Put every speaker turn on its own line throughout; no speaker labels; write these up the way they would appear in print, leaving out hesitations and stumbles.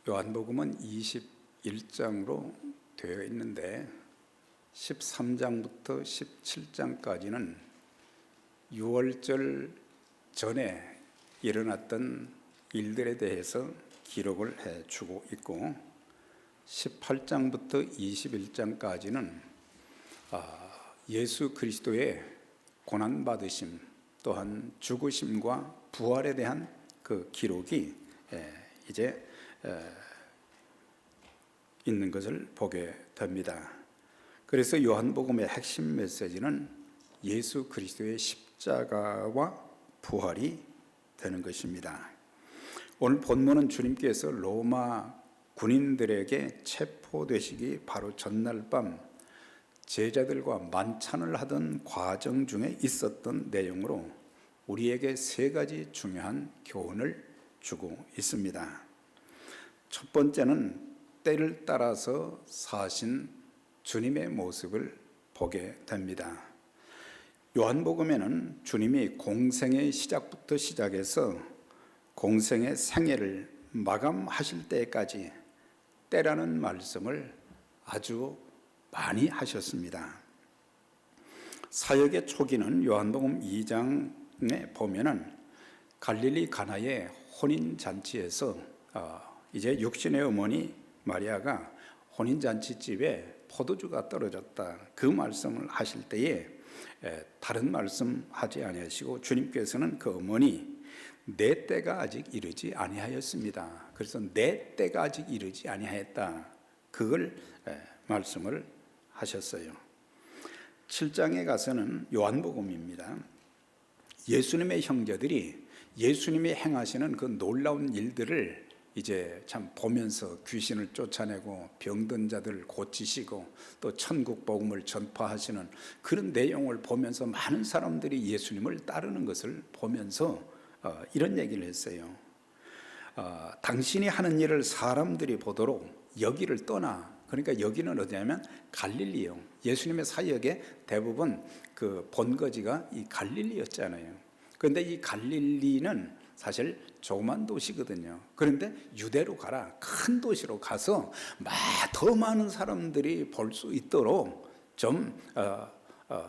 요한복음은 21장으로 되어 있는데 13장부터 17장까지는 유월절 전에 일어났던 일들에 대해서 기록을 해주고 있고 18장부터 21장까지는 예수 그리스도의 고난받으심 또한 죽으심과 부활에 대한 그 기록이 이제 있는 것을 보게 됩니다. 그래서 요한복음의 핵심 메시지는 예수 그리스도의 십자가와 부활이 되는 것입니다. 오늘 본문은 주님께서 로마 군인들에게 체포되시기 바로 전날 밤 제자들과 만찬을 하던 과정 중에 있었던 내용으로 우리에게 세 가지 중요한 교훈을 주고 있습니다. 첫 번째는 때를 따라서 사신 주님의 모습을 보게 됩니다. 요한복음에는 주님이 공생의 시작부터 시작해서 공생의 생애를 마감하실 때까지 때라는 말씀을 아주 많이 하셨습니다. 사역의 초기는 요한복음 2장에 보면은 갈릴리 가나의 혼인잔치에서 이제 육신의 어머니 마리아가 혼인잔치집에 포도주가 떨어졌다 그 말씀을 하실 때에 다른 말씀 하지 아니하시고 주님께서는 그 어머니 내 때가 아직 이르지 아니하였습니다. 그래서 내 때가 아직 이르지 아니하였다 그걸 말씀을 하셨어요. 7장에 가서는 요한복음입니다. 예수님의 형제들이 예수님이 행하시는 그 놀라운 일들을 이제 참 보면서 귀신을 쫓아내고 병든 자들을 고치시고 또 천국 복음을 전파하시는 그런 내용을 보면서 많은 사람들이 예수님을 따르는 것을 보면서 이런 얘기를 했어요. 당신이 하는 일을 사람들이 보도록 여기를 떠나, 그러니까 여기는 어디냐면 갈릴리요. 예수님의 사역의 대부분 그 본거지가 이 갈릴리였잖아요. 그런데 이 갈릴리는 사실 조그만 도시거든요. 그런데 유대로 가라, 큰 도시로 가서 더 많은 사람들이 볼 수 있도록 좀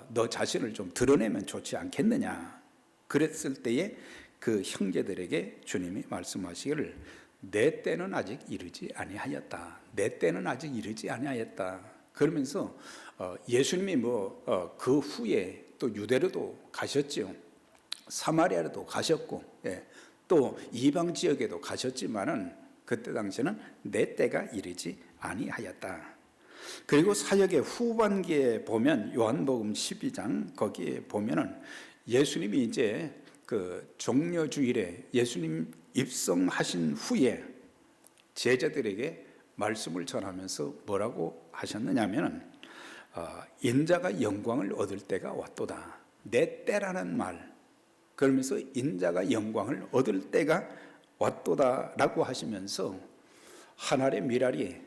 너 자신을 좀 드러내면 좋지 않겠느냐. 그랬을 때에 그 형제들에게 주님이 말씀하시기를 내 때는 아직 이르지 아니하였다. 내 때는 아직 이르지 아니하였다. 그러면서 예수님이 그 후에 또 유대로도 가셨죠. 사마리아로도 가셨고 또 이방 지역에도 가셨지만은 그때 당시에는 내 때가 이르지 아니하였다. 그리고 사역의 후반기에 보면 요한복음 12장 거기에 보면은 예수님이 이제 그 종려주일에 예수님 입성하신 후에 제자들에게 말씀을 전하면서 뭐라고 하셨느냐면은 인자가 영광을 얻을 때가 왔도다. 내 때라는 말 그러면서 인자가 영광을 얻을 때가 왔도다라고 하시면서 한 알의 밀알이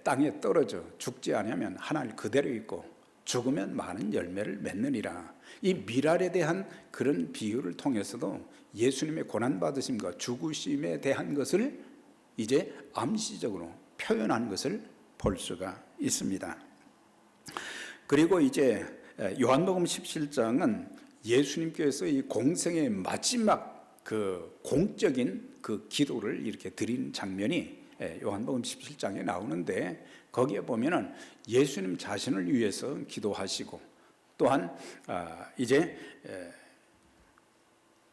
땅에 떨어져 죽지 않으면 한 알 그대로 있고 죽으면 많은 열매를 맺느니라. 이 밀알에 대한 그런 비유를 통해서도 예수님의 고난받으심과 죽으심에 대한 것을 이제 암시적으로 표현한 것을 볼 수가 있습니다. 그리고 이제 요한복음 17장은 예수님께서 이 공생의 마지막 그 공적인 그 기도를 이렇게 드린 장면이 요한복음 17장에 나오는데 거기에 보면은 예수님 자신을 위해서 기도하시고 또한 이제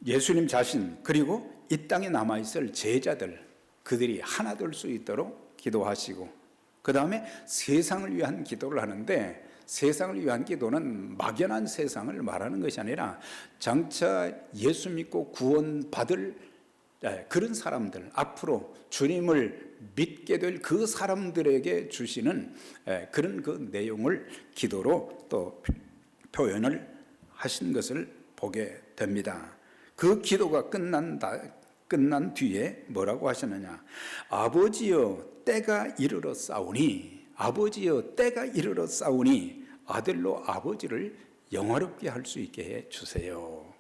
예수님 자신 그리고 이 땅에 남아있을 제자들 그들이 하나 될 수 있도록 기도하시고 그 다음에 세상을 위한 기도를 하는데 세상을 위한 기도는 막연한 세상을 말하는 것이 아니라 장차 예수 믿고 구원받을 그런 사람들 앞으로 주님을 믿게 될 그 사람들에게 주시는 그런 그 내용을 기도로 또 표현을 하신 것을 보게 됩니다. 그 기도가 끝난 뒤에 뭐라고 하셨느냐. 아버지여 때가 이르러 싸우니 아버지여 때가 이르러 싸우니 아들로 아버지를 영화롭게 할 수 있게 해 주세요.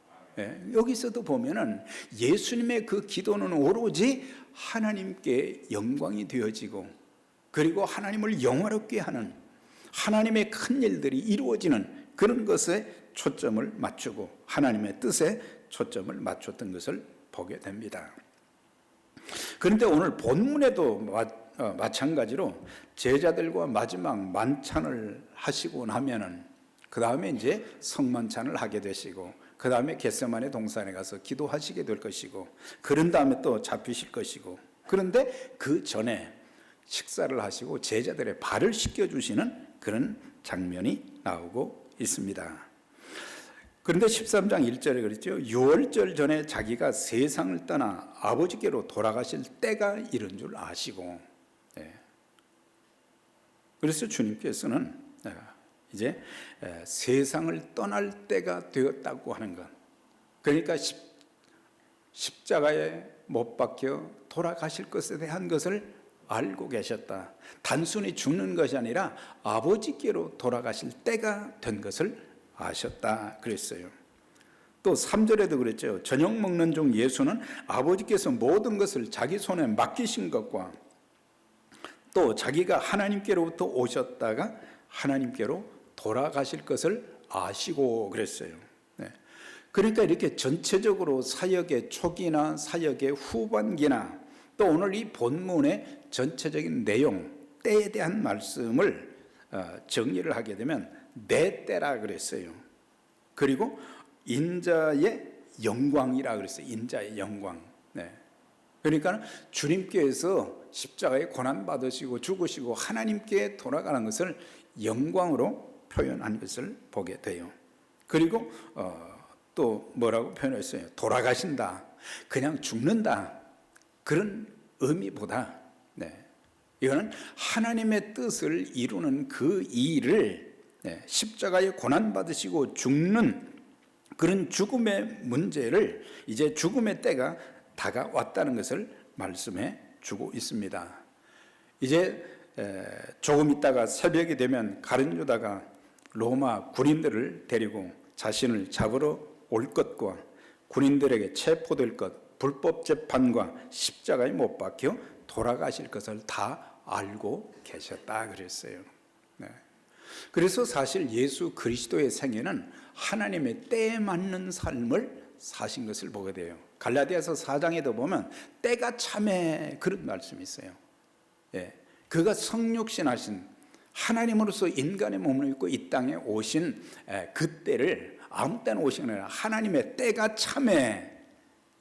여기서도 보면은 예수님의 그 기도는 오로지 하나님께 영광이 되어지고, 그리고 하나님을 영화롭게 하는 하나님의 큰 일들이 이루어지는 그런 것에 초점을 맞추고 하나님의 뜻에 초점을 맞췄던 것을 보게 됩니다. 그런데 오늘 본문에도 마찬가지로 제자들과 마지막 만찬을 하시고 나면은 그 다음에 이제 성만찬을 하게 되시고, 그 다음에 겟세마네 동산에 가서 기도하시게 될 것이고, 그런 다음에 또 잡히실 것이고, 그런데 그 전에 식사를 하시고 제자들의 발을 씻겨주시는 그런 장면이 나오고 있습니다. 그런데 13장 1절에 그랬죠. 6월절 전에 자기가 세상을 떠나 아버지께로 돌아가실 때가 이른 줄 아시고, 그래서 주님께서는 이제 세상을 떠날 때가 되었다고 하는 것, 그러니까 십자가에 못 박혀 돌아가실 것에 대한 것을 알고 계셨다. 단순히 죽는 것이 아니라 아버지께로 돌아가실 때가 된 것을 아셨다 그랬어요. 또 3절에도 그랬죠. 저녁 먹는 중 예수는 아버지께서 모든 것을 자기 손에 맡기신 것과 또 자기가 하나님께로부터 오셨다가 하나님께로 돌아가실 것을 아시고 그랬어요. 그러니까 이렇게 전체적으로 사역의 초기나 사역의 후반기나 또 오늘 이 본문의 전체적인 내용, 때에 대한 말씀을 정리를 하게 되면 내 때라 그랬어요. 그리고 인자의 영광이라 그랬어요. 인자의 영광. 그러니까 주님께서 십자가에 고난 받으시고 죽으시고 하나님께 돌아가는 것을 영광으로 표현한 것을 보게 돼요. 그리고 또 뭐라고 표현했어요? 돌아가신다, 그냥 죽는다, 그런 의미보다 이거는 하나님의 뜻을 이루는 그 일을 십자가에 고난 받으시고 죽는 그런 죽음의 문제를 이제 죽음의 때가 다가왔다는 것을 말씀해 주고 있습니다. 이제 조금 있다가 새벽이 되면 가룟 유다가 로마 군인들을 데리고 자신을 잡으러 올 것과 군인들에게 체포될 것, 불법 재판과 십자가에 못 박혀 돌아가실 것을 다 알고 계셨다 그랬어요. 그래서 사실 예수 그리스도의 생애는 하나님의 때에 맞는 삶을 사신 것을 보게 돼요. 갈라디아서 4장에도 보면 때가 참에 그런 말씀이 있어요. 그가 성육신하신 하나님으로서 인간의 몸을 입고 이 땅에 오신 그 때를 아무 때나 오신 게 아니라 하나님의 때가 참에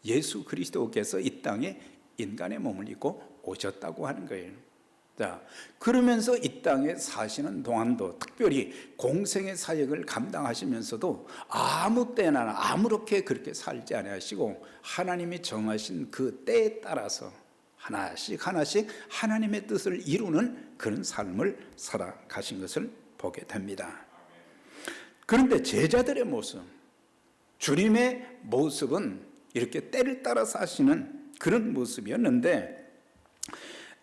예수 그리스도께서 이 땅에 인간의 몸을 입고 오셨다고 하는 거예요. 자, 그러면서 이 땅에 사시는 동안도 특별히 공생의 사역을 감당하시면서도 아무 때나 아무렇게 그렇게 살지 아니하시고 하나님이 정하신 그 때에 따라서 하나씩 하나씩 하나님의 뜻을 이루는 그런 삶을 살아가신 것을 보게 됩니다. 그런데 제자들의 모습, 주님의 모습은 이렇게 때를 따라 사시는 그런 모습이었는데,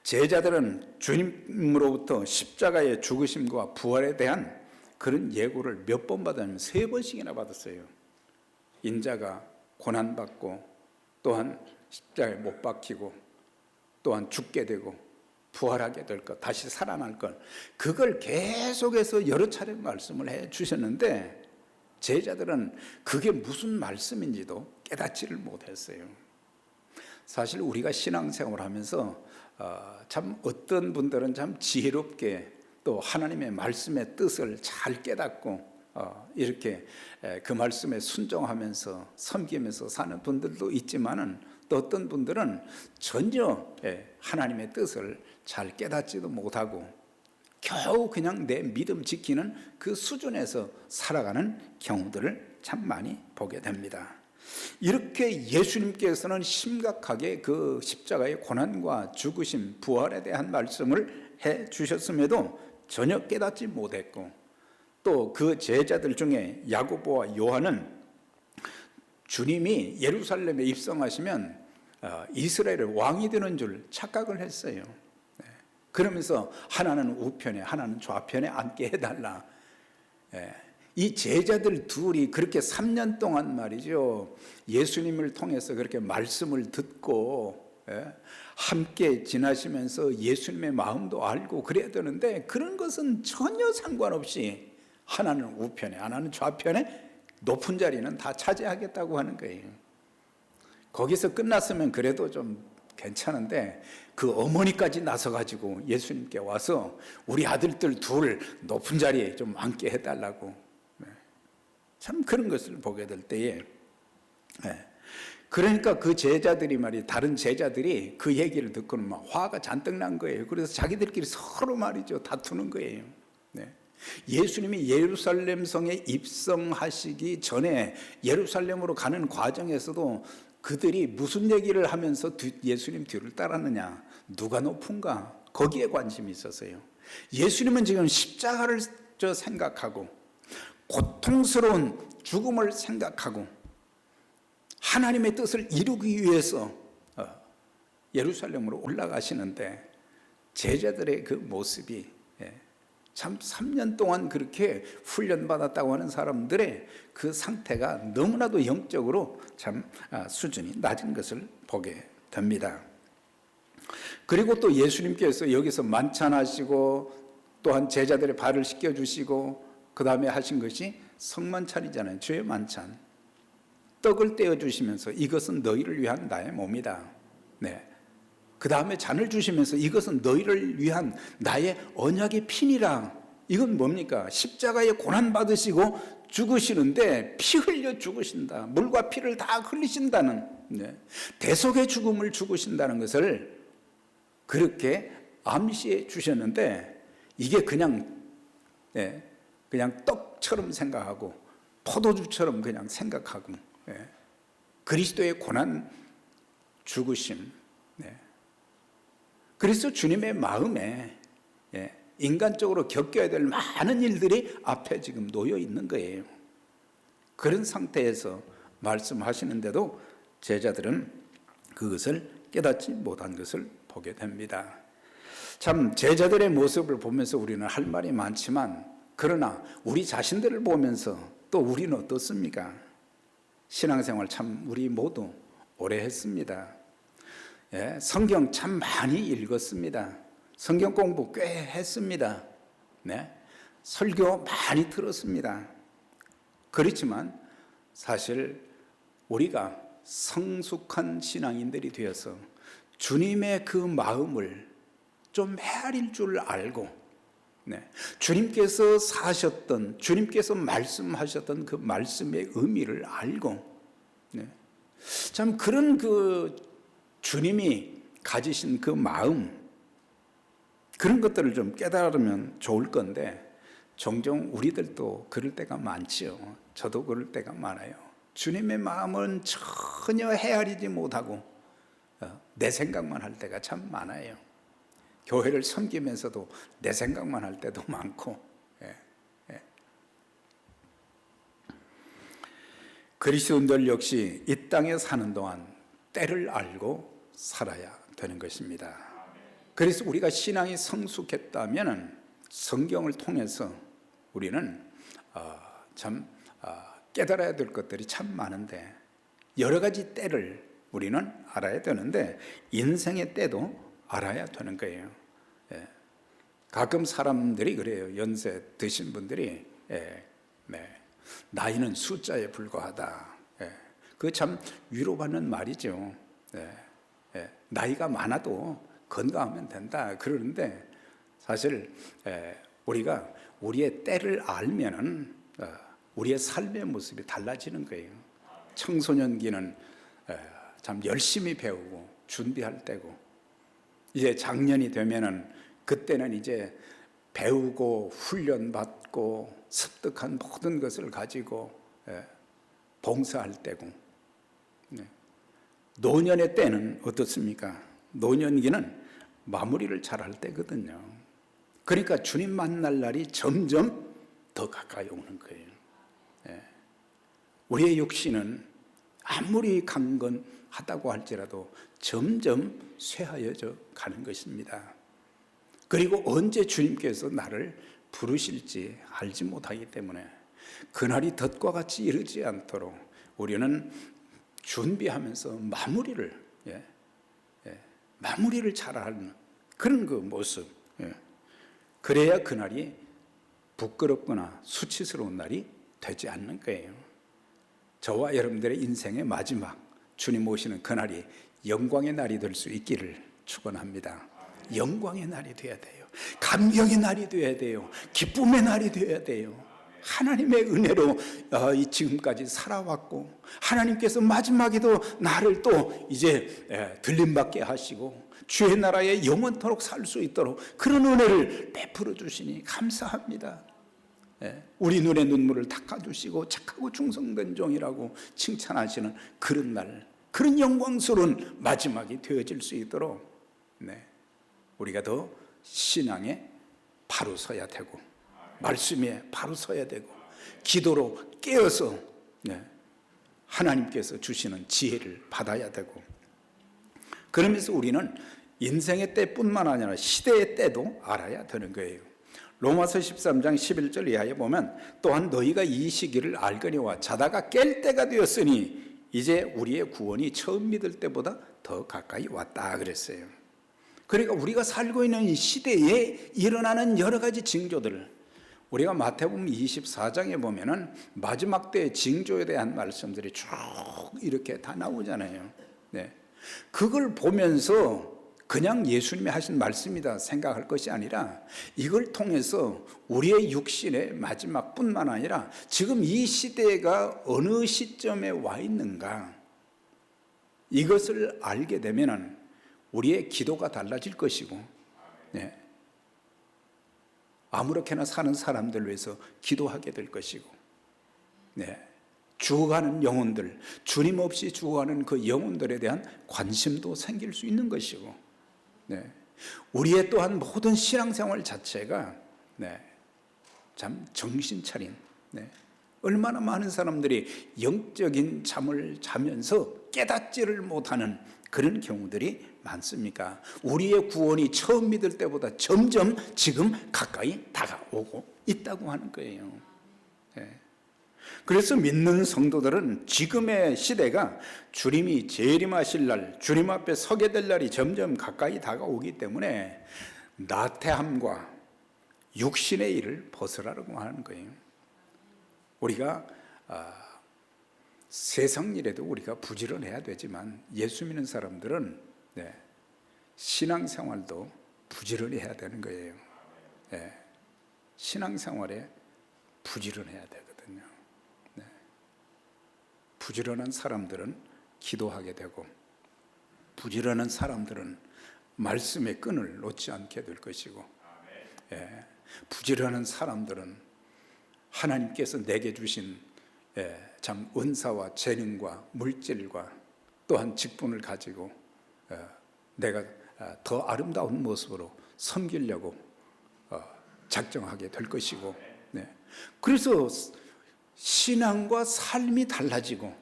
제자들은 주님으로부터 십자가의 죽으심과 부활에 대한 그런 예고를 몇 번 받았냐면 3번씩이나 받았어요. 인자가 고난받고 또한 십자가에 못 박히고 또한 죽게 되고 부활하게 될 것, 다시 살아날 것, 그걸 계속해서 여러 차례 말씀을 해 주셨는데 제자들은 그게 무슨 말씀인지도 깨닫지를 못했어요. 사실 우리가 신앙생활을 하면서 참 어떤 분들은 참 지혜롭게 또 하나님의 말씀의 뜻을 잘 깨닫고 이렇게 그 말씀에 순종하면서 섬기면서 사는 분들도 있지만은 또 어떤 분들은 전혀 하나님의 뜻을 잘 깨닫지도 못하고 겨우 그냥 내 믿음 지키는 그 수준에서 살아가는 경우들을 참 많이 보게 됩니다. 이렇게 예수님께서는 심각하게 그 십자가의 고난과 죽으심, 부활에 대한 말씀을 해 주셨음에도 전혀 깨닫지 못했고, 또 그 제자들 중에 야고보와 요한은 주님이 예루살렘에 입성하시면 이스라엘의 왕이 되는 줄 착각을 했어요. 그러면서 하나는 우편에 하나는 좌편에 앉게 해달라. 이 제자들 둘이 그렇게 3년 동안 말이죠, 예수님을 통해서 그렇게 말씀을 듣고 함께 지나시면서 예수님의 마음도 알고 그래야 되는데, 그런 것은 전혀 상관없이 하나는 우편에 하나는 좌편에 높은 자리는 다 차지하겠다고 하는 거예요. 거기서 끝났으면 그래도 좀 괜찮은데, 그 어머니까지 나서가지고 예수님께 와서 우리 아들들 둘 높은 자리에 좀 앉게 해달라고. 참 그런 것을 보게 될 때에, 그러니까 그 제자들이 말이에요, 다른 제자들이 그 얘기를 듣고는 막 화가 잔뜩 난 거예요. 그래서 자기들끼리 서로 말이죠, 다투는 거예요. 예수님이 예루살렘 성에 입성하시기 전에 예루살렘으로 가는 과정에서도 그들이 무슨 얘기를 하면서 예수님 뒤를 따랐느냐, 누가 높은가, 거기에 관심이 있었어요. 예수님은 지금 십자가를 생각하고 고통스러운 죽음을 생각하고 하나님의 뜻을 이루기 위해서 예루살렘으로 올라가시는데, 제자들의 그 모습이 참 3년 동안 그렇게 훈련받았다고 하는 사람들의 그 상태가 너무나도 영적으로 참 수준이 낮은 것을 보게 됩니다. 그리고 또 예수님께서 여기서 만찬하시고 또한 제자들의 발을 씻겨주시고 그 다음에 하신 것이 성만찬이잖아요. 주의 만찬. 떡을 떼어주시면서 이것은 너희를 위한 나의 몸이다. 그 다음에 잔을 주시면서 이것은 너희를 위한 나의 언약의 피니라. 이건 뭡니까? 십자가에 고난받으시고 죽으시는데 피 흘려 죽으신다. 물과 피를 다 흘리신다는, 대속의 죽음을 죽으신다는 것을 그렇게 암시해 주셨는데, 이게 그냥 떡처럼 생각하고 포도주처럼 그냥 생각하고, 그리스도의 고난 죽으심, 그래서 주님의 마음에 인간적으로 겪어야 될 많은 일들이 앞에 지금 놓여 있는 거예요. 그런 상태에서 말씀하시는데도 제자들은 그것을 깨닫지 못한 것을 보게 됩니다. 참 제자들의 모습을 보면서 우리는 할 말이 많지만, 그러나 우리 자신들을 보면서 또 우리는 어떻습니까? 신앙생활 참 우리 모두 오래 했습니다. 성경 참 많이 읽었습니다. 성경 공부 꽤 했습니다. 설교 많이 들었습니다. 그렇지만 사실 우리가 성숙한 신앙인들이 되어서 주님의 그 마음을 좀 헤아릴 줄 알고, 주님께서 사셨던, 주님께서 말씀하셨던 그 말씀의 의미를 알고, 참 그런 그 주님이 가지신 그 마음, 그런 것들을 좀 깨달으면 좋을 건데, 종종 우리들도 그럴 때가 많지요. 저도 그럴 때가 많아요. 주님의 마음은 전혀 헤아리지 못하고 내 생각만 할 때가 참 많아요. 교회를 섬기면서도 내 생각만 할 때도 많고. 그리스도인들 역시 이 땅에 사는 동안 때를 알고 살아야 되는 것입니다. 그래서 우리가 신앙이 성숙했다면 성경을 통해서 우리는 참 깨달아야 될 것들이 참 많은데, 여러 가지 때를 우리는 알아야 되는데 인생의 때도 알아야 되는 거예요. 가끔 사람들이 그래요. 연세 드신 분들이 나이는 숫자에 불과하다. 그거 참 위로받는 말이죠. 나이가 많아도 건강하면 된다 그러는데, 사실 우리가 우리의 때를 알면은 우리의 삶의 모습이 달라지는 거예요. 청소년기는 참 열심히 배우고 준비할 때고, 이제 장년이 되면은 그때는 이제 배우고 훈련받고 습득한 모든 것을 가지고 봉사할 때고, 노년의 때는 어떻습니까? 노년기는 마무리를 잘할 때거든요. 그러니까 주님 만날 날이 점점 더 가까이 오는 거예요. 우리의 육신은 아무리 강건하다고 할지라도 점점 쇠하여져 가는 것입니다. 그리고 언제 주님께서 나를 부르실지 알지 못하기 때문에 그날이 덫과 같이 이르지 않도록 우리는 준비하면서 마무리를 잘하는 그런 그 모습. 그래야 그날이 부끄럽거나 수치스러운 날이 되지 않는 거예요. 저와 여러분들의 인생의 마지막 주님 오시는 그날이 영광의 날이 될 수 있기를 축원합니다. 영광의 날이 되어야 돼요. 감격의 날이 되어야 돼요. 기쁨의 날이 되어야 돼요. 하나님의 은혜로 지금까지 살아왔고, 하나님께서 마지막에도 나를 또 이제 들림받게 하시고 주의 나라에 영원토록 살 수 있도록 그런 은혜를 베풀어 주시니 감사합니다. 우리 눈에 눈물을 닦아주시고 착하고 충성된 종이라고 칭찬하시는 그런 날, 그런 영광스러운 마지막이 되어질 수 있도록 우리가 더 신앙에 바로 서야 되고, 말씀에 바로 서야 되고, 기도로 깨어서 하나님께서 주시는 지혜를 받아야 되고, 그러면서 우리는 인생의 때뿐만 아니라 시대의 때도 알아야 되는 거예요. 로마서 13장 11절 이하에 보면 또한 너희가 이 시기를 알거니와 자다가 깰 때가 되었으니 이제 우리의 구원이 처음 믿을 때보다 더 가까이 왔다 그랬어요. 그러니까 우리가 살고 있는 이 시대에 일어나는 여러 가지 징조들, 우리가 마태복음 24장에 보면은 마지막 때의 징조에 대한 말씀들이 쭉 이렇게 다 나오잖아요. 그걸 보면서 그냥 예수님이 하신 말씀이다 생각할 것이 아니라 이걸 통해서 우리의 육신의 마지막뿐만 아니라 지금 이 시대가 어느 시점에 와 있는가, 이것을 알게 되면은 우리의 기도가 달라질 것이고, 아무렇게나 사는 사람들 위해서 기도하게 될 것이고, 죽어가는 영혼들, 주님 없이 죽어가는 그 영혼들에 대한 관심도 생길 수 있는 것이고, 우리의 또한 모든 신앙생활 자체가 참 정신 차린, 얼마나 많은 사람들이 영적인 잠을 자면서 깨닫지를 못하는 그런 경우들이 많습니까? 우리의 구원이 처음 믿을 때보다 점점 지금 가까이 다가오고 있다고 하는 거예요. 그래서 믿는 성도들은 지금의 시대가 주님이 재림하실 날, 주님 앞에 서게 될 날이 점점 가까이 다가오기 때문에 나태함과 육신의 일을 벗으라고 하는 거예요. 우리가 세상 일에도 우리가 부지런해야 되지만 예수 믿는 사람들은 신앙생활도 부지런해야 되는 거예요. 신앙생활에 부지런해야 되거든요. 부지런한 사람들은 기도하게 되고, 부지런한 사람들은 말씀의 끈을 놓지 않게 될 것이고, 부지런한 사람들은 하나님께서 내게 주신 참 은사와 재능과 물질과 또한 직분을 가지고 내가 더 아름다운 모습으로 섬기려고 작정하게 될 것이고, 그래서 신앙과 삶이 달라지고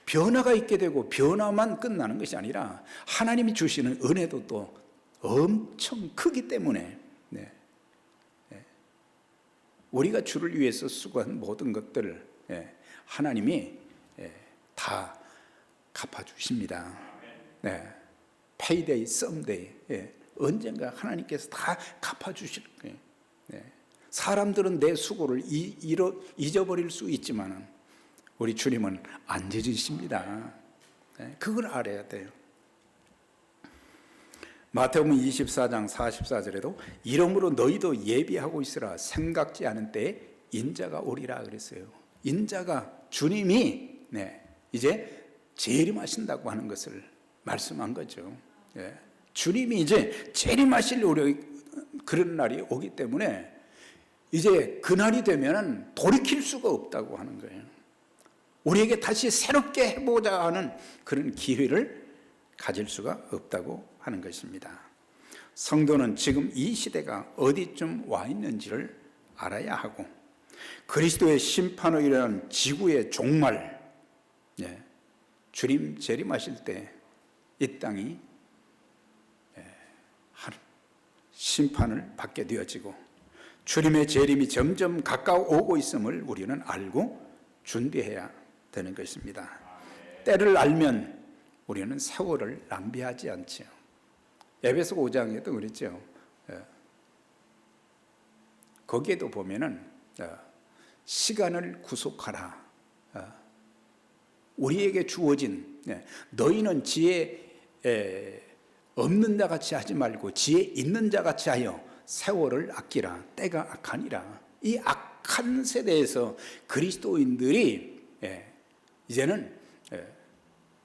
변화가 있게 되고, 변화만 끝나는 것이 아니라 하나님이 주시는 은혜도 또 엄청 크기 때문에 우리가 주를 위해서 수고한 모든 것들을 하나님이 다 갚아주십니다. payday, someday, 언젠가 하나님께서 다 갚아주실 거예요. 사람들은 내 수고를 잊어버릴 수 있지만 우리 주님은 안 잊으십니다. 그걸 알아야 돼요. 마태복음 24장 44절에도 이러므로 너희도 예비하고 있으라, 생각지 않은 때에 인자가 오리라 그랬어요. 인자가 주님이 이제 재림하신다고 하는 것을 말씀한 거죠. 주님이 이제 재림하실 그런 날이 오기 때문에 이제 그날이 되면 돌이킬 수가 없다고 하는 거예요. 우리에게 다시 새롭게 해보자 하는 그런 기회를 가질 수가 없다고 하는 것입니다. 성도는 지금 이 시대가 어디쯤 와 있는지를 알아야 하고, 그리스도의 심판으로 일어난 지구의 종말, 주님 재림하실 때 이 땅이 심판을 받게 되어지고 주님의 재림이 점점 가까워오고 있음을 우리는 알고 준비해야 되는 것입니다. 때를 알면 우리는 세월을 낭비하지 않죠. 에베소 5장에도 그랬죠. 거기에도 보면은 시간을 구속하라. 우리에게 주어진, 너희는 지혜 없는 자 같이 하지 말고 지혜 있는 자 같이 하여 세월을 아끼라. 때가 악하니라. 이 악한 세대에서 그리스도인들이 이제는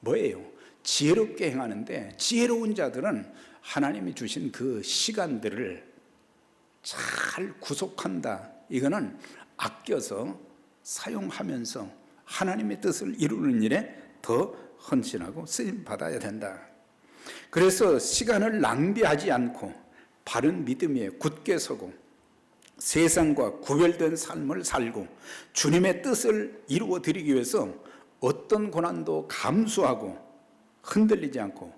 뭐예요? 지혜롭게 행하는데, 지혜로운 자들은 하나님이 주신 그 시간들을 잘 구속한다. 이거는 아껴서 사용하면서 하나님의 뜻을 이루는 일에 더 헌신하고 쓰임 받아야 된다. 그래서 시간을 낭비하지 않고 바른 믿음 위에 굳게 서고 세상과 구별된 삶을 살고 주님의 뜻을 이루어 드리기 위해서 어떤 고난도 감수하고 흔들리지 않고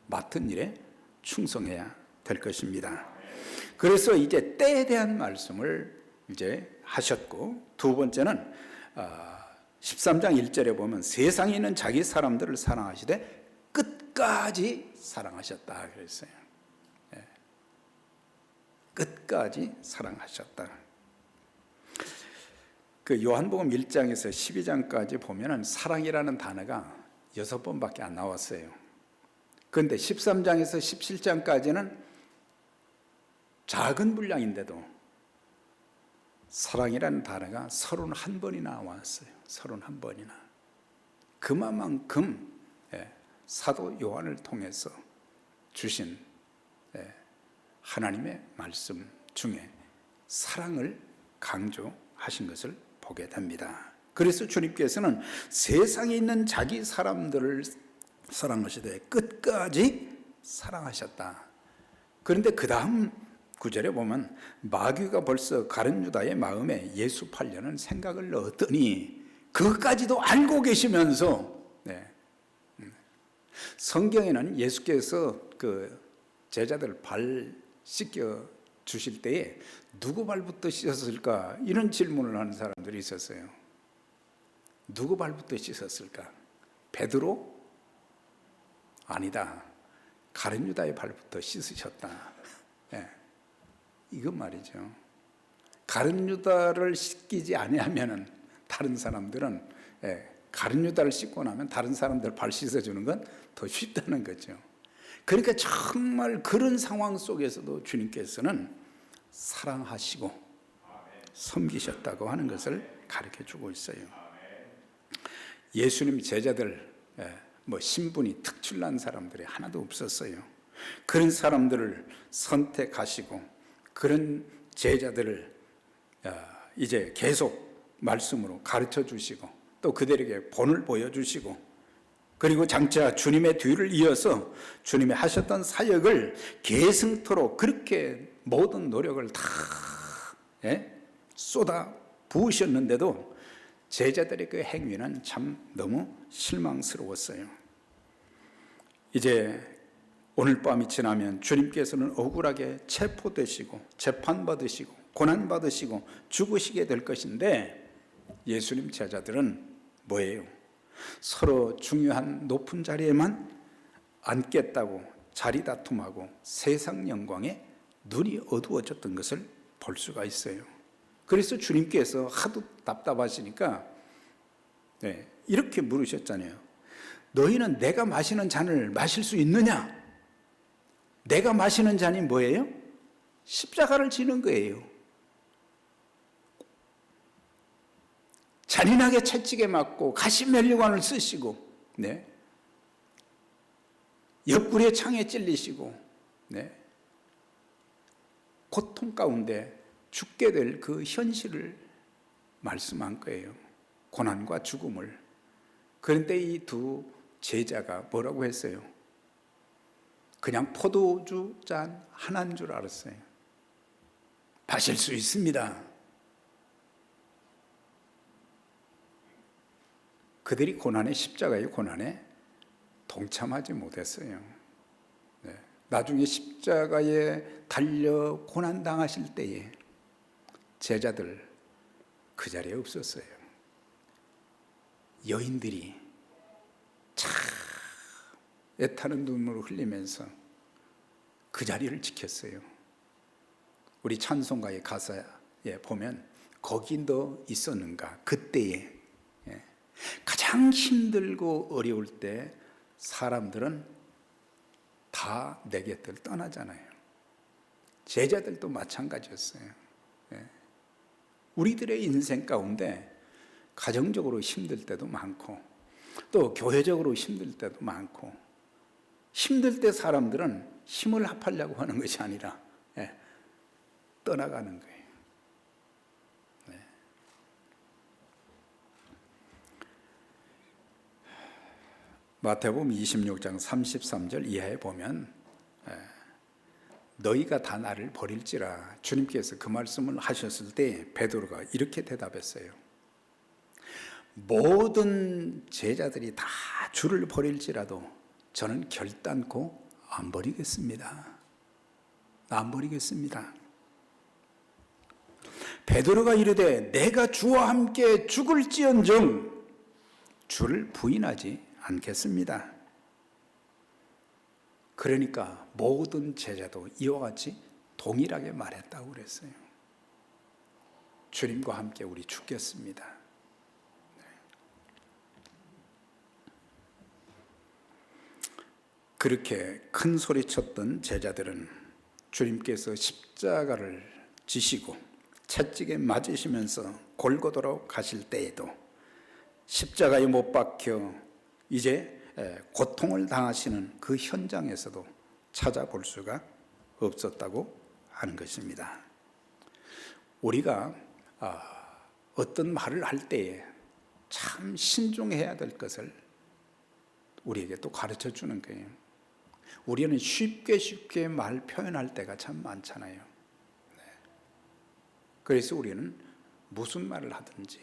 맡은 일에 충성해야 될 것입니다. 그래서 이제 때에 대한 말씀을 이제 하셨고, 두 번째는 13장 1절에 보면 세상에 있는 자기 사람들을 사랑하시되 끝까지 사랑하셨다 그랬어요. 끝까지 사랑하셨다. 그 요한복음 1장에서 12장까지 보면은 사랑이라는 단어가 6번밖에 안 나왔어요. 그런데 13장에서 17장까지는 작은 분량인데도 사랑이라는 단어가 31번이나 나왔어요. 31번이나. 그만큼 사도 요한을 통해서 주신 하나님의 말씀 중에 사랑을 강조하신 것을 보게 됩니다. 그래서 주님께서는 세상에 있는 자기 사람들을 사랑하시되 끝까지 사랑하셨다. 그런데 그 다음 구절에 보면 마귀가 벌써 가룟 유다의 마음에 예수 팔려는 생각을 넣었더니 그것까지도 알고 계시면서, 성경에는 예수께서 그 제자들 발 씻겨 주실 때에 누구 발부터 씻었을까? 이런 질문을 하는 사람들이 있었어요. 누구 발부터 씻었을까? 베드로? 아니다. 가룟 유다의 발부터 씻으셨다. 이것 말이죠. 가룟 유다를 씻기지 아니하면은 다른 사람들은, 가룟 유다를 씻고 나면 다른 사람들 발 씻어주는 건 더 쉽다는 거죠. 그러니까 정말 그런 상황 속에서도 주님께서는 사랑하시고 섬기셨다고 하는 것을 가르쳐 주고 있어요. 예수님 제자들, 신분이 특출난 사람들이 하나도 없었어요. 그런 사람들을 선택하시고 그런 제자들을 이제 계속 말씀으로 가르쳐 주시고 또 그들에게 본을 보여주시고, 그리고 장차 주님의 뒤를 이어서 주님이 하셨던 사역을 계승토록 그렇게 모든 노력을 다 쏟아 부으셨는데도 제자들의 그 행위는 참 너무 실망스러웠어요. 이제 오늘 밤이 지나면 주님께서는 억울하게 체포되시고 재판받으시고 고난받으시고 죽으시게 될 것인데, 예수님 제자들은 뭐예요? 서로 중요한 높은 자리에만 앉겠다고 자리 다툼하고 세상 영광에 눈이 어두워졌던 것을 볼 수가 있어요. 그래서 주님께서 하도 답답하시니까 이렇게 물으셨잖아요. 너희는 내가 마시는 잔을 마실 수 있느냐? 내가 마시는 잔이 뭐예요? 십자가를 지는 거예요. 잔인하게 채찍에 맞고 가시면류관을 쓰시고, 옆구리에 창에 찔리시고, 고통 가운데 죽게 될 그 현실을 말씀한 거예요. 고난과 죽음을. 그런데 이 두 제자가 뭐라고 했어요? 그냥 포도주 잔 하나인 줄 알았어요. 마실 수 있습니다. 그들이 고난의 십자가의 고난에 동참하지 못했어요. 나중에 십자가에 달려 고난당하실 때에 제자들 그 자리에 없었어요. 여인들이 참 애타는 눈물을 흘리면서 그 자리를 지켰어요. 우리 찬송가의 가사에 보면 거기 너 있었는가, 그때에 가장 힘들고 어려울 때 사람들은 다 내 곁을 떠나잖아요. 제자들도 마찬가지였어요. 우리들의 인생 가운데 가정적으로 힘들 때도 많고 또 교회적으로 힘들 때도 많고, 힘들 때 사람들은 힘을 합하려고 하는 것이 아니라 떠나가는 거예요. 마태복음 26장 33절 이하에 보면 너희가 다 나를 버릴지라, 주님께서 그 말씀을 하셨을 때 베드로가 이렇게 대답했어요. 모든 제자들이 다 주를 버릴지라도 저는 결단코 안 버리겠습니다. 안 버리겠습니다. 베드로가 이르되 내가 주와 함께 죽을지언정 주를 부인하지 않겠습니다. 그러니까 모든 제자도 이와 같이 동일하게 말했다고 그랬어요. 주님과 함께 우리 죽겠습니다. 그렇게 큰 소리 쳤던 제자들은 주님께서 십자가를 지시고 채찍에 맞으시면서 골고다로 가실 때에도 십자가에 못 박혀 이제 고통을 당하시는 그 현장에서도 찾아볼 수가 없었다고 하는 것입니다. 우리가 어떤 말을 할 때에 참 신중해야 될 것을 우리에게 또 가르쳐 주는 거예요. 우리는 쉽게 말 표현할 때가 참 많잖아요. 그래서 우리는 무슨 말을 하든지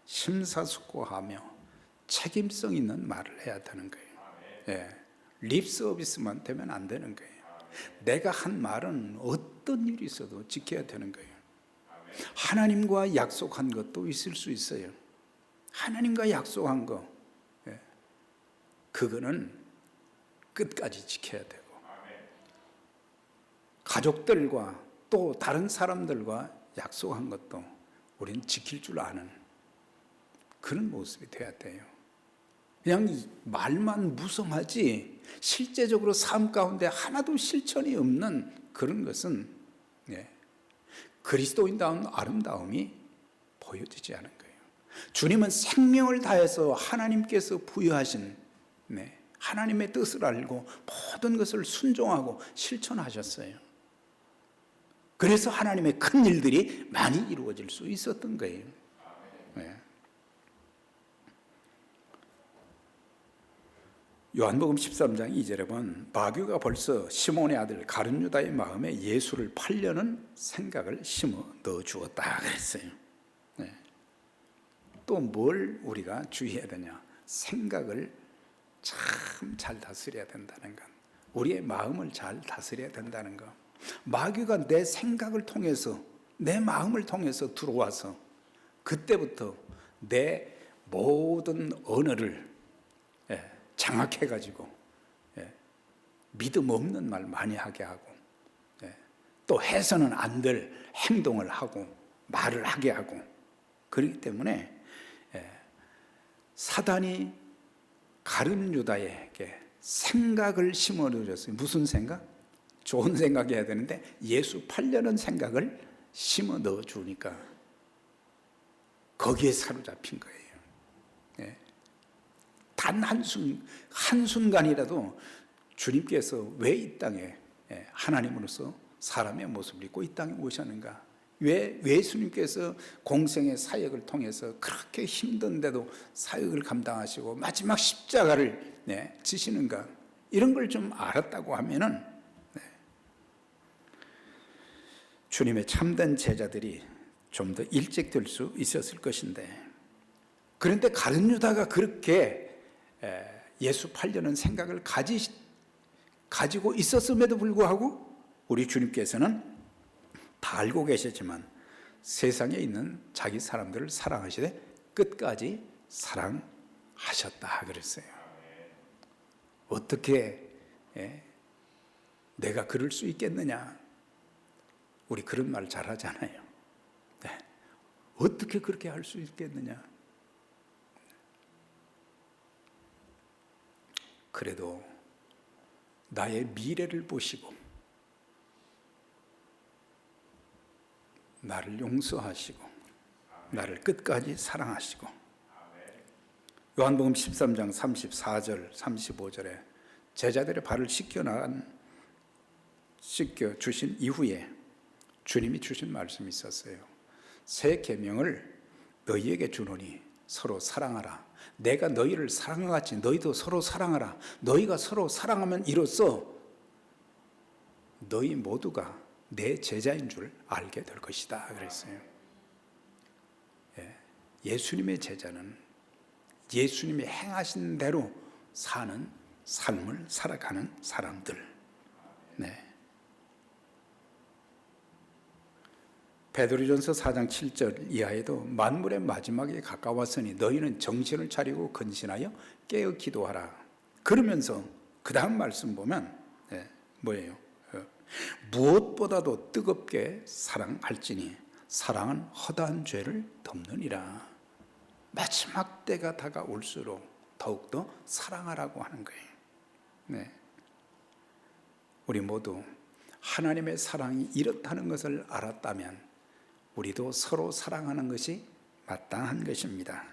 심사숙고하며 책임성 있는 말을 해야 되는 거예요. 립 서비스만 되면 안 되는 거예요. 내가 한 말은 어떤 일이 있어도 지켜야 되는 거예요. 하나님과 약속한 것도 있을 수 있어요. 하나님과 약속한 거, 그거는 끝까지 지켜야 되고, 가족들과 또 다른 사람들과 약속한 것도 우리는 지킬 줄 아는 그런 모습이 돼야 돼요. 그냥 말만 무성하지 실제적으로 삶 가운데 하나도 실천이 없는 그런 것은 그리스도인다운 아름다움이 보여지지 않은 거예요. 주님은 생명을 다해서 하나님께서 부여하신 하나님의 뜻을 알고 모든 것을 순종하고 실천하셨어요. 그래서 하나님의 큰 일들이 많이 이루어질 수 있었던 거예요. 요한복음 13장 2절에 보면 마귀가 벌써 시몬의 아들 가룟 유다의 마음에 예수를 팔려는 생각을 심어 넣어 주었다 그랬어요. 또 뭘 우리가 주의해야 되냐? 생각을 참 잘 다스려야 된다는 것, 우리의 마음을 잘 다스려야 된다는 것. 마귀가 내 생각을 통해서, 내 마음을 통해서 들어와서 그때부터 내 모든 언어를 장악해가지고 믿음 없는 말 많이 하게 하고, 또 해서는 안 될 행동을 하고 말을 하게 하고, 그렇기 때문에 사단이 가룟 유다에게 생각을 심어 넣어줬어요. 무슨 생각? 좋은 생각해야 되는데 예수 팔려는 생각을 심어 넣어주니까 거기에 사로잡힌 거예요. 단 한순간이라도 주님께서 왜 이 땅에 하나님으로서 사람의 모습을 입고 이 땅에 오셨는가? 왜 예수님께서 공생의 사역을 통해서 그렇게 힘든데도 사역을 감당하시고 마지막 십자가를 지시는가? 이런 걸 좀 알았다고 하면은 주님의 참된 제자들이 좀 더 일찍 될 수 있었을 것인데, 그런데 가룟 유다가 그렇게 예수 팔려는 생각을 가지고 있었음에도 불구하고 우리 주님께서는 다 알고 계셨지만 세상에 있는 자기 사람들을 사랑하시되 끝까지 사랑하셨다 그랬어요. 어떻게 내가 그럴 수 있겠느냐? 우리 그런 말 잘하잖아요. 네. 어떻게 그렇게 할 수 있겠느냐? 그래도 나의 미래를 보시고 나를 용서하시고 나를 끝까지 사랑하시고 요한복음 13장 34절 35절에 제자들의 발을 씻겨 주신 이후에 주님이 주신 말씀이 있었어요. 새 계명을 너희에게 주노니 서로 사랑하라. 내가 너희를 사랑한 것 같이 너희도 서로 사랑하라. 너희가 서로 사랑하면 이로써 너희 모두가 내 제자인 줄 알게 될 것이다 그랬어요. 예수님의 제자는 예수님이 행하신 대로 사는 삶을 살아가는 사람들. 네. 베드로전서 4장 7절 이하에도 만물의 마지막에 가까웠으니 너희는 정신을 차리고 근신하여 깨어 기도하라. 그러면서 그 다음 말씀 보면 뭐예요? 무엇보다도 뜨겁게 사랑할지니 사랑은 허다한 죄를 덮느니라. 마지막 때가 다가올수록 더욱더 사랑하라고 하는 거예요. 네. 우리 모두 하나님의 사랑이 이렇다는 것을 알았다면 우리도 서로 사랑하는 것이 마땅한 것입니다.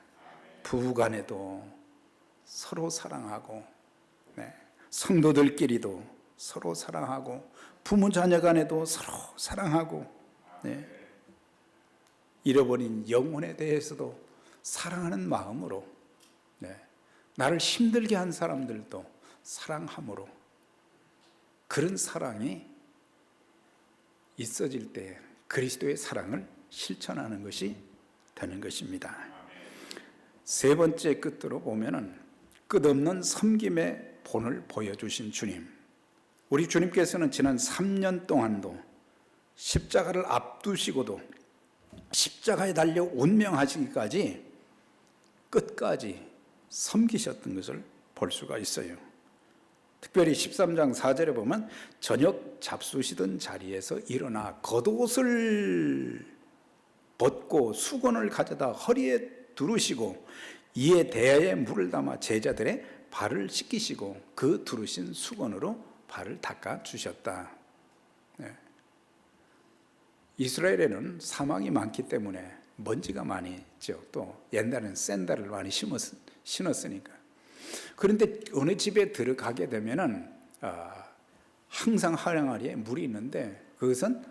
부부간에도 서로 사랑하고, 성도들끼리도 서로 사랑하고, 부모 자녀 간에도 서로 사랑하고, 잃어버린 영혼에 대해서도 사랑하는 마음으로, 나를 힘들게 한 사람들도 사랑함으로, 그런 사랑이 있어질 때 그리스도의 사랑을 실천하는 것이 되는 것입니다. 세 번째 끝으로 보면은 끝없는 섬김의 본을 보여주신 주님. 우리 주님께서는 지난 3년 동안도 십자가를 앞두시고도 십자가에 달려 운명하시기까지 끝까지 섬기셨던 것을 볼 수가 있어요. 특별히 13장 4절에 보면 저녁 잡수시던 자리에서 일어나 겉옷을 벗고 수건을 가져다 허리에 두르시고 이에 대야에 물을 담아 제자들의 발을 씻기시고 그 두르신 수건으로 발을 닦아 주셨다. 이스라엘에는 사막이 많기 때문에 먼지가 많이 있죠. 또 옛날에는 샌들을 많이 신었으니까. 그런데 어느 집에 들어가게 되면은 항상 하량아리에 물이 있는데 그것은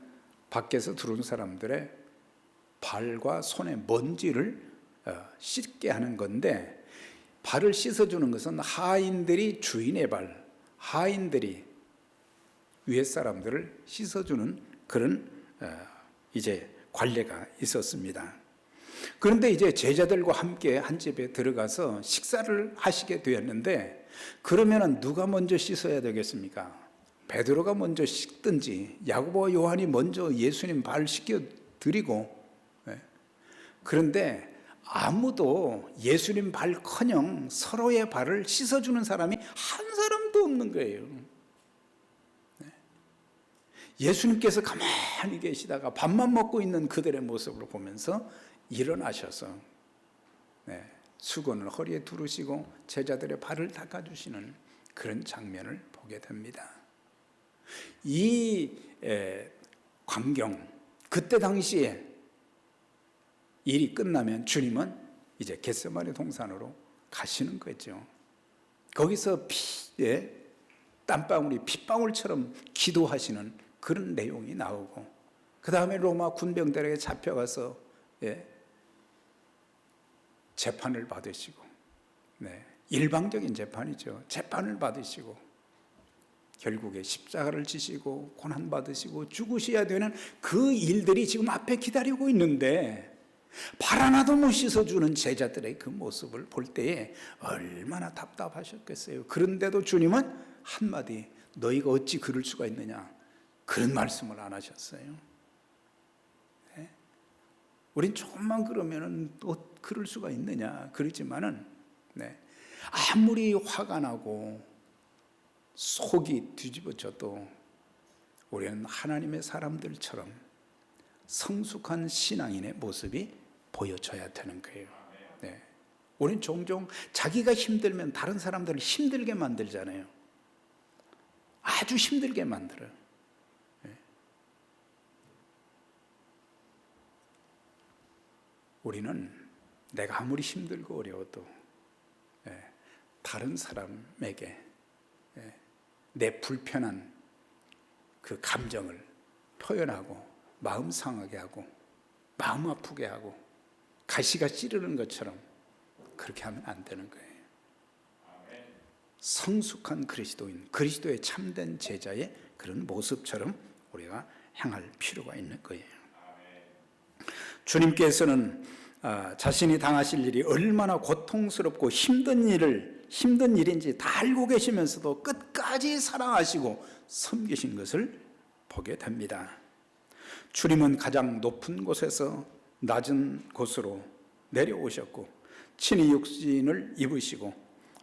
밖에서 들어온 사람들의 발과 손의 먼지를 씻게 하는 건데, 발을 씻어주는 것은 하인들이 주인의 발, 하인들이 위에 사람들을 씻어주는 그런 이제 관례가 있었습니다. 그런데 이제 제자들과 함께 한 집에 들어가서 식사를 하시게 되었는데, 그러면은 누가 먼저 씻어야 되겠습니까? 베드로가 먼저 씻든지 야고보와 요한이 먼저 예수님 발 씻겨 드리고, 그런데 아무도 예수님 발커녕 서로의 발을 씻어주는 사람이 한 사람도 없는 거예요. 예수님께서 가만히 계시다가 밥만 먹고 있는 그들의 모습을 보면서 일어나셔서 수건을 허리에 두르시고 제자들의 발을 닦아주시는 그런 장면을 보게 됩니다. 이 광경, 그때 당시에 일이 끝나면 주님은 이제 겟세마네 동산으로 가시는 거죠. 거기서 땀방울이 핏방울처럼 기도하시는 그런 내용이 나오고, 그 다음에 로마 군병들에게 잡혀가서 재판을 받으시고, 일방적인 재판이죠. 재판을 받으시고 결국에 십자가를 지시고 고난받으시고 죽으셔야 되는 그 일들이 지금 앞에 기다리고 있는데, 발 하나도 못 씻어주는 제자들의 그 모습을 볼 때에 얼마나 답답하셨겠어요. 그런데도 주님은 한마디, 너희가 어찌 그럴 수가 있느냐, 그런 말씀을 안 하셨어요. 우린 조금만 그러면은 또 그럴 수가 있느냐 그러지만은 아무리 화가 나고 속이 뒤집어져도 우리는 하나님의 사람들처럼 성숙한 신앙인의 모습이 보여져야 되는 거예요. 우리는 종종 자기가 힘들면 다른 사람들을 힘들게 만들잖아요. 아주 힘들게 만들어요. 우리는 내가 아무리 힘들고 어려워도 다른 사람에게 내 불편한 그 감정을 표현하고 마음 상하게 하고 마음 아프게 하고 가시가 찌르는 것처럼 그렇게 하면 안 되는 거예요. 성숙한 그리스도인, 그리스도의 참된 제자의 그런 모습처럼 우리가 행할 필요가 있는 거예요. 주님께서는 자신이 당하실 일이 얼마나 고통스럽고 힘든 일인지 다 알고 계시면서도 끝까지 사랑하시고 섬기신 것을 보게 됩니다. 주님은 가장 높은 곳에서 낮은 곳으로 내려오셨고 친히 육신을 입으시고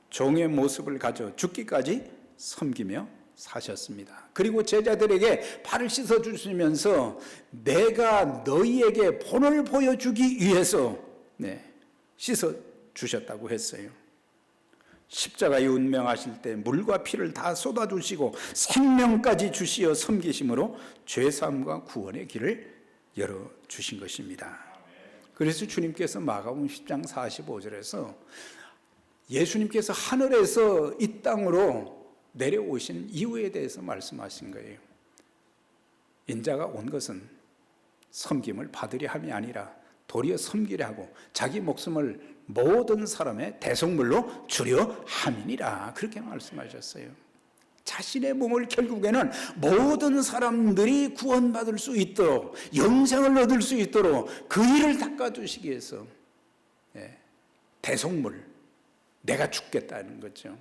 종의 모습을 가져 죽기까지 섬기며 사셨습니다. 그리고 제자들에게 발을 씻어 주시면서 내가 너희에게 본을 보여주기 위해서 씻어 주셨다고 했어요. 십자가에 운명하실 때 물과 피를 다 쏟아주시고 생명까지 주시어 섬기심으로 죄사함과 구원의 길을 열어주신 것입니다. 그래서 주님께서 마가복음 10장 45절에서 예수님께서 하늘에서 이 땅으로 내려오신 이유에 대해서 말씀하신 거예요. 인자가 온 것은 섬김을 받으려 함이 아니라 도리어 섬기려 하고 자기 목숨을 모든 사람의 대속물로 주려 함이니라, 그렇게 말씀하셨어요. 자신의 몸을 결국에는 모든 사람들이 구원받을 수 있도록 영생을 얻을 수 있도록 그 일을 닦아주시기 위해서 대속물, 내가 죽겠다는 거죠.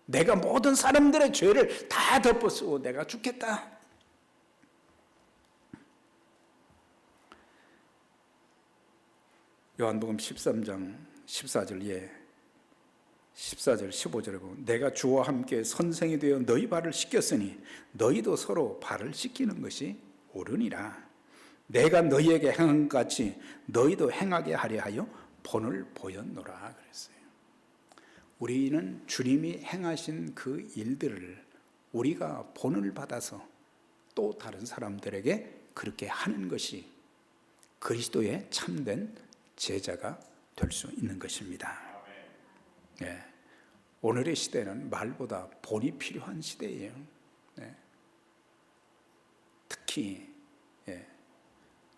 내가 모든 사람들의 죄를 다 덮어쓰고 내가 죽겠다. 요한복음 13장 14절 14절 15절에 보면 내가 주와 함께 선생이 되어 너희 발을 씻겼으니 너희도 서로 발을 씻기는 것이 옳으니라. 내가 너희에게 행한 것 같이 너희도 행하게 하려 하여 본을 보였노라 그랬어요. 우리는 주님이 행하신 그 일들을 우리가 본을 받아서 또 다른 사람들에게 그렇게 하는 것이 그리스도의 참된 제자가 될 수 있는 것입니다. 오늘의 시대는 말보다 본이 필요한 시대예요. 특히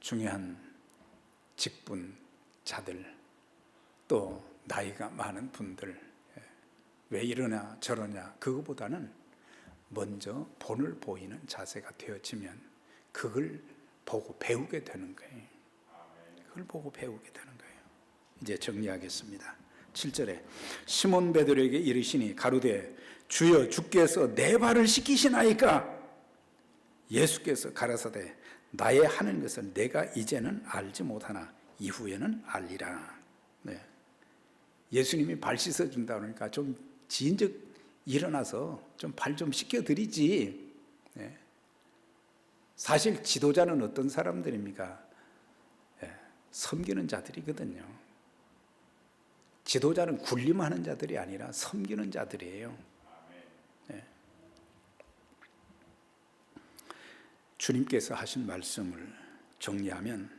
중요한 직분자들, 또 나이가 많은 분들, 왜 이러냐 저러냐 그거보다는 먼저 본을 보이는 자세가 되어지면 그걸 보고 배우게 되는 거예요. 그걸 보고 배우게 되는 거예요. 이제 정리하겠습니다. 7절에 시몬 베드로에게 이르시니 가로되 주여 주께서 내 발을 씻기시나이까? 예수께서 가라사대 나의 하는 것을 내가 이제는 알지 못하나 이후에는 알리라. 예수님이 발 씻어준다 그러니까 좀 진즉 일어나서 좀 발 좀 씻겨드리지. 사실 지도자는 어떤 사람들입니까? 섬기는 자들이거든요. 지도자는 군림하는 자들이 아니라 섬기는 자들이에요. 주님께서 하신 말씀을 정리하면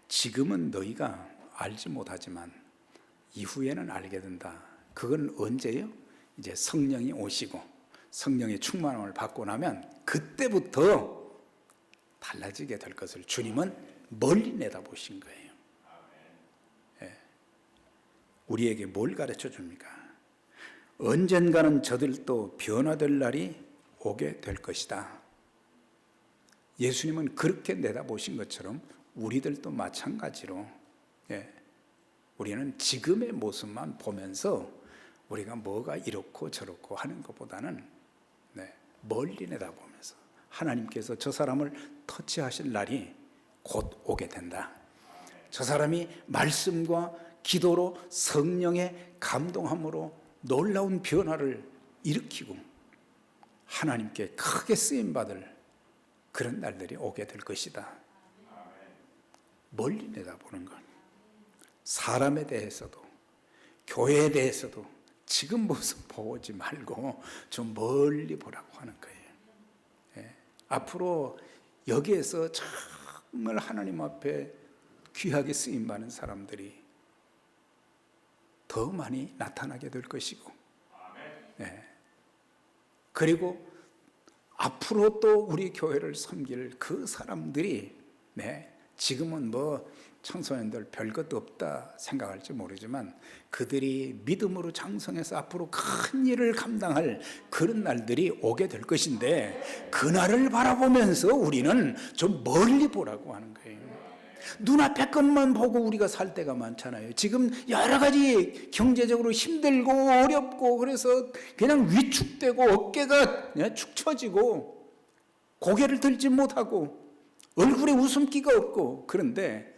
지금은 너희가 알지 못하지만 이후에는 알게 된다. 그건 언제요? 이제 성령이 오시고 성령의 충만함을 받고 나면 그때부터 달라지게 될 것을 주님은 멀리 내다보신 거예요. 우리에게 뭘 가르쳐 줍니까? 언젠가는 저들도 변화될 날이 오게 될 것이다. 예수님은 그렇게 내다보신 것처럼 우리들도 마찬가지로 우리는 지금의 모습만 보면서 우리가 뭐가 이렇고 저렇고 하는 것보다는 멀리 내다보면서 하나님께서 저 사람을 터치하실 날이 곧 오게 된다. 저 사람이 말씀과 기도로 성령의 감동함으로 놀라운 변화를 일으키고 하나님께 크게 쓰임받을 그런 날들이 오게 될 것이다. 멀리 내다보는 것. 사람에 대해서도 교회에 대해서도 지금 모습 보지 말고 좀 멀리 보라고 하는 거예요. 앞으로 여기에서 정말 하나님 앞에 귀하게 쓰임받는 사람들이 더 많이 나타나게 될 것이고, 그리고 앞으로 또 우리 교회를 섬길 그 사람들이 지금은 뭐 청소년들 별것도 없다 생각할지 모르지만 그들이 믿음으로 장성해서 앞으로 큰 일을 감당할 그런 날들이 오게 될 것인데, 그날을 바라보면서 우리는 좀 멀리 보라고 하는 거예요. 눈앞의 것만 보고 우리가 살 때가 많잖아요. 지금 여러 가지 경제적으로 힘들고 어렵고 그래서 그냥 위축되고 어깨가 축 처지고 고개를 들지 못하고 얼굴에 웃음기가 없고, 그런데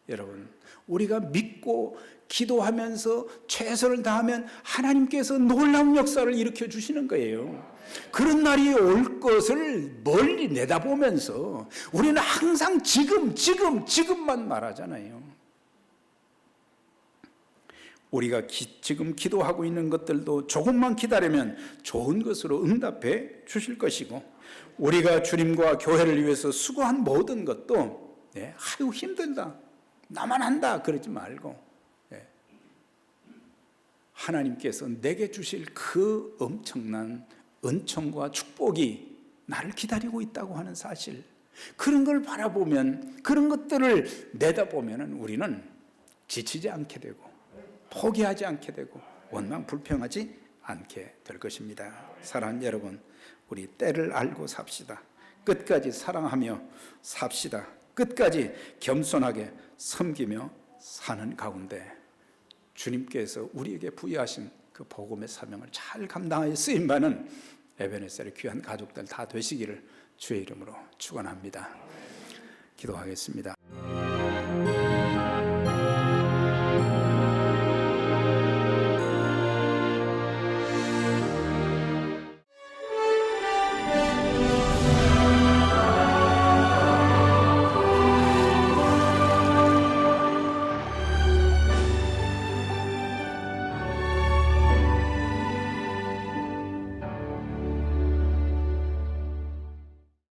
여러분, 우리가 믿고 기도하면서 최선을 다하면 하나님께서 놀라운 역사를 일으켜 주시는 거예요. 그런 날이 올 것을 멀리 내다보면서 우리는 항상 지금만 말하잖아요. 우리가 지금 기도하고 있는 것들도 조금만 기다리면 좋은 것으로 응답해 주실 것이고, 우리가 주님과 교회를 위해서 수고한 모든 것도 아유 힘들다, 나만 한다 그러지 말고 하나님께서 내게 주실 그 엄청난 은총과 축복이 나를 기다리고 있다고 하는 사실, 그런 걸 바라보면, 그런 것들을 내다보면 우리는 지치지 않게 되고 포기하지 않게 되고 원망 불평하지 않게 될 것입니다. 사랑하는 여러분, 우리 때를 알고 삽시다. 끝까지 사랑하며 삽시다. 끝까지 겸손하게 섬기며 사는 가운데 주님께서 우리에게 부여하신 그 복음의 사명을 잘 감당하여 쓰임받는 에베네셀의 귀한 가족들 다 되시기를 주의 이름으로 축원합니다. 기도하겠습니다.